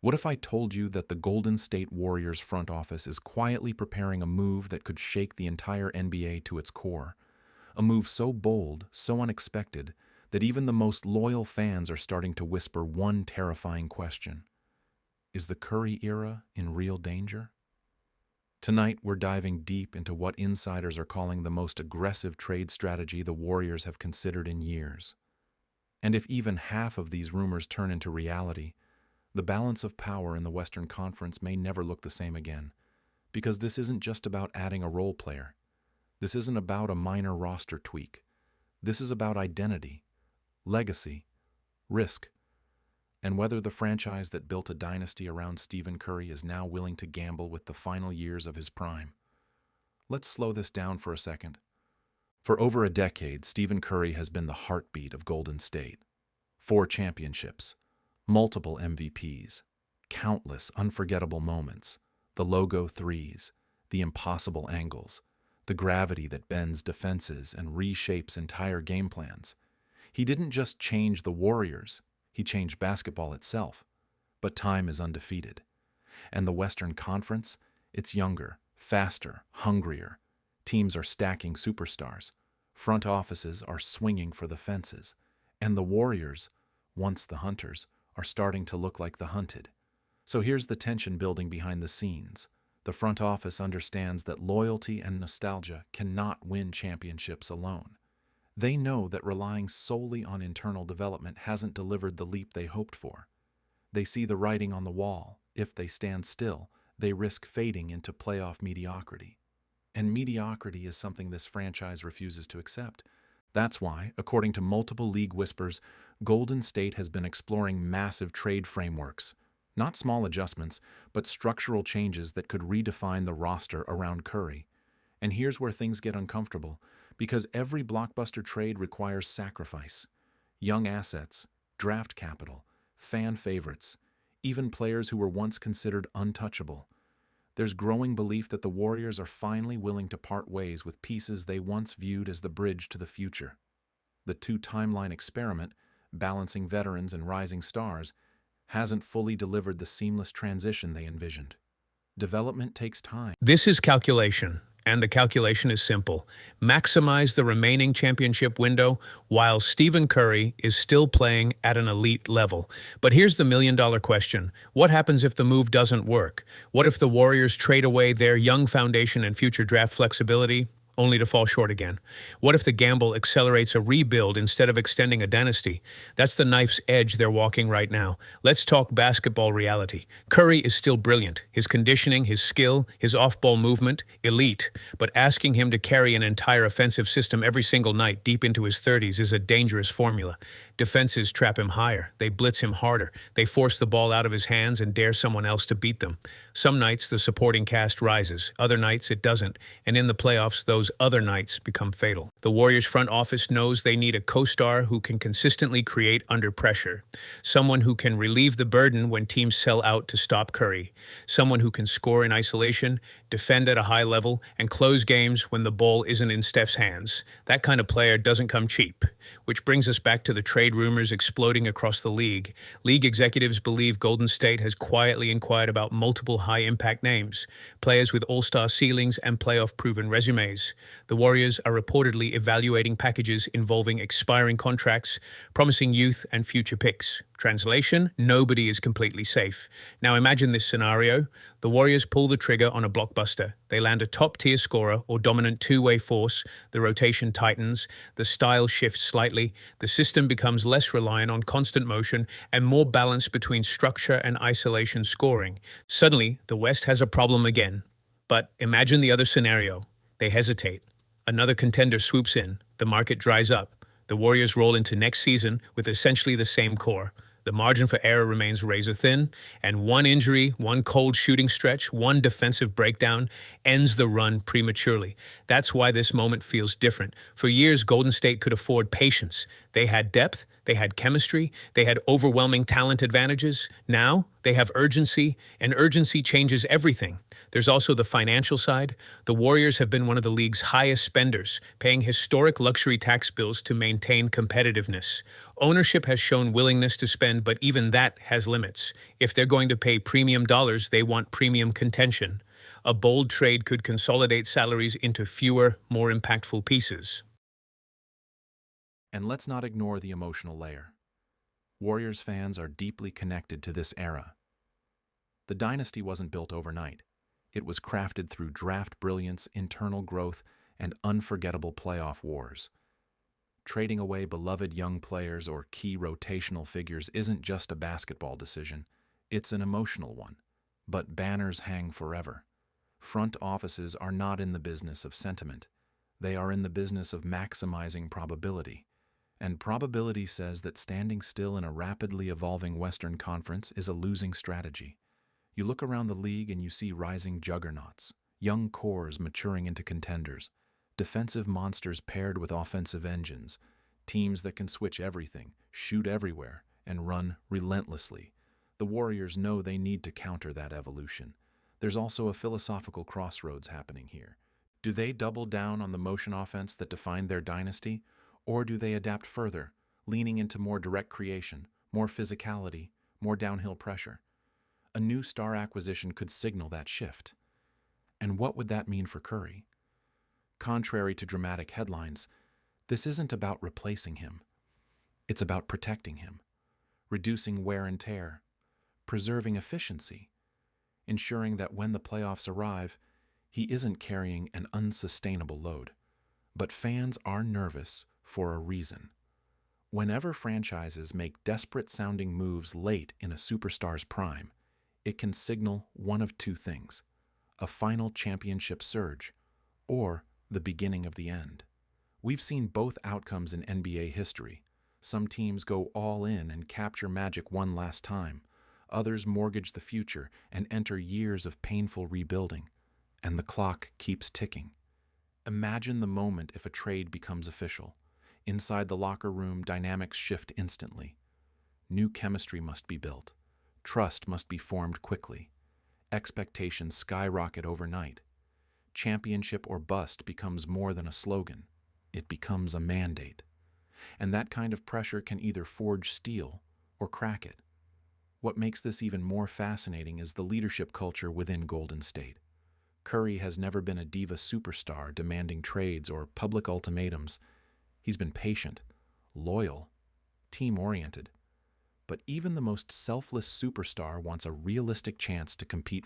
What if I told you that the Golden State Warriors front office is quietly preparing a move that could shake the entire NBA to its core? A move so bold, so unexpected, that even the most loyal fans are starting to whisper one terrifying question. Is the Curry era in real danger? Tonight, we're diving deep into what insiders are calling the most aggressive trade strategy the Warriors have considered in years. And if even half of these rumors turn into reality, the balance of power in the Western Conference may never look the same again, because this isn't just about adding a role player. This isn't about a minor roster tweak. This is about identity, legacy, risk, and whether the franchise that built a dynasty around Stephen Curry is now willing to gamble with the final years of his prime. Let's slow this down for a second. For over a decade, Stephen Curry has been the heartbeat of Golden State. 4 championships, multiple MVPs, countless unforgettable moments, the logo threes, the impossible angles, the gravity that bends defenses and reshapes entire game plans. He didn't just change the Warriors, he changed basketball itself. But time is undefeated. And the Western Conference, it's younger, faster, hungrier. Teams are stacking superstars. Front offices are swinging for the fences. And the Warriors, once the hunters, are starting to look like the hunted. So here's the tension building behind the scenes. The front office understands that loyalty and nostalgia cannot win championships alone. They know that relying solely on internal development hasn't delivered the leap they hoped for. They see the writing on the wall. If they stand still, they risk fading into playoff mediocrity. And mediocrity is something this franchise refuses to accept. That's why, according to multiple league whispers, Golden State has been exploring massive trade frameworks. Not small adjustments, but structural changes that could redefine the roster around Curry. And here's where things get uncomfortable, because every blockbuster trade requires sacrifice. Young assets, draft capital, fan favorites, even players who were once considered untouchable. There's growing belief that the Warriors are finally willing to part ways with pieces they once viewed as the bridge to the future. The two-timeline experiment, balancing veterans and rising stars, hasn't fully delivered the seamless transition they envisioned. Development takes time. This is calculation, and the calculation is simple. Maximize the remaining championship window while Stephen Curry is still playing at an elite level. But here's the million-dollar question. What happens if the move doesn't work? What if the Warriors trade away their young foundation and future draft flexibility, only to fall short again? What if the gamble accelerates a rebuild instead of extending a dynasty? That's the knife's edge they're walking right now. Let's talk basketball reality. Curry is still brilliant. His conditioning, his skill, his off-ball movement, elite. But asking him to carry an entire offensive system every single night deep into his 30s is a dangerous formula. Defenses trap him higher. They blitz him harder. They force the ball out of his hands and dare someone else to beat them. Some nights the supporting cast rises. Other nights it doesn't. And in the playoffs, those other nights become fatal. The Warriors front office knows they need a co-star who can consistently create under pressure. Someone who can relieve the burden when teams sell out to stop Curry. Someone who can score in isolation, defend at a high level, and close games when the ball isn't in Steph's hands. That kind of player doesn't come cheap. Which brings us back to the trade rumors exploding across the league. League executives believe Golden State has quietly inquired about multiple high-impact names, players with all-star ceilings and playoff-proven resumes. The Warriors are reportedly evaluating packages involving expiring contracts, promising youth and future picks. Translation: nobody is completely safe. Now imagine this scenario. The Warriors pull the trigger on a blockbuster. They land a top-tier scorer or dominant two-way force. The rotation tightens. The style shifts slightly. The system becomes less reliant on constant motion and more balanced between structure and isolation scoring. Suddenly, the West has a problem again. But imagine the other scenario. They hesitate. Another contender swoops in. The market dries up. The Warriors roll into next season with essentially the same core. The margin for error remains razor thin, and one injury, one cold shooting stretch, one defensive breakdown ends the run prematurely. That's why this moment feels different. For years, Golden State could afford patience. They had depth, They had chemistry, they had overwhelming talent advantages. Now they have urgency, and urgency changes everything. There's also the financial side. The Warriors have been one of the league's highest spenders, paying historic luxury tax bills to maintain competitiveness. Ownership has shown willingness to spend, but even that has limits. If they're going to pay premium dollars, they want premium contention. A bold trade could consolidate salaries into fewer, more impactful pieces. And let's not ignore the emotional layer. Warriors fans are deeply connected to this era. The dynasty wasn't built overnight. It was crafted through draft brilliance, internal growth, and unforgettable playoff wars. Trading away beloved young players or key rotational figures isn't just a basketball decision, it's an emotional one. But banners hang forever. Front offices are not in the business of sentiment. They are in the business of maximizing probability. And probability says that standing still in a rapidly evolving Western Conference is a losing strategy. You look around the league and you see rising juggernauts, young cores maturing into contenders, defensive monsters paired with offensive engines, teams that can switch everything, shoot everywhere, and run relentlessly. The Warriors know they need to counter that evolution. There's also a philosophical crossroads happening here. Do they double down on the motion offense that defined their dynasty, or do they adapt further, leaning into more direct creation, more physicality, more downhill pressure? A new star acquisition could signal that shift. And what would that mean for Curry? Contrary to dramatic headlines, this isn't about replacing him. It's about protecting him, reducing wear and tear, preserving efficiency, ensuring that when the playoffs arrive, he isn't carrying an unsustainable load. But fans are nervous for a reason. Whenever franchises make desperate-sounding moves late in a superstar's prime, it can signal one of two things: a final championship surge, or the beginning of the end. We've seen both outcomes in NBA history. Some teams go all in and capture magic one last time. Others mortgage the future and enter years of painful rebuilding. And the clock keeps ticking. Imagine the moment if a trade becomes official. Inside the locker room, dynamics shift instantly. New chemistry must be built. Trust must be formed quickly. Expectations skyrocket overnight. Championship or bust becomes more than a slogan. It becomes a mandate. And that kind of pressure can either forge steel or crack it. What makes this even more fascinating is the leadership culture within Golden State. Curry has never been a diva superstar demanding trades or public ultimatums. He's been patient, loyal, team-oriented. But even the most selfless superstar wants a realistic chance to compete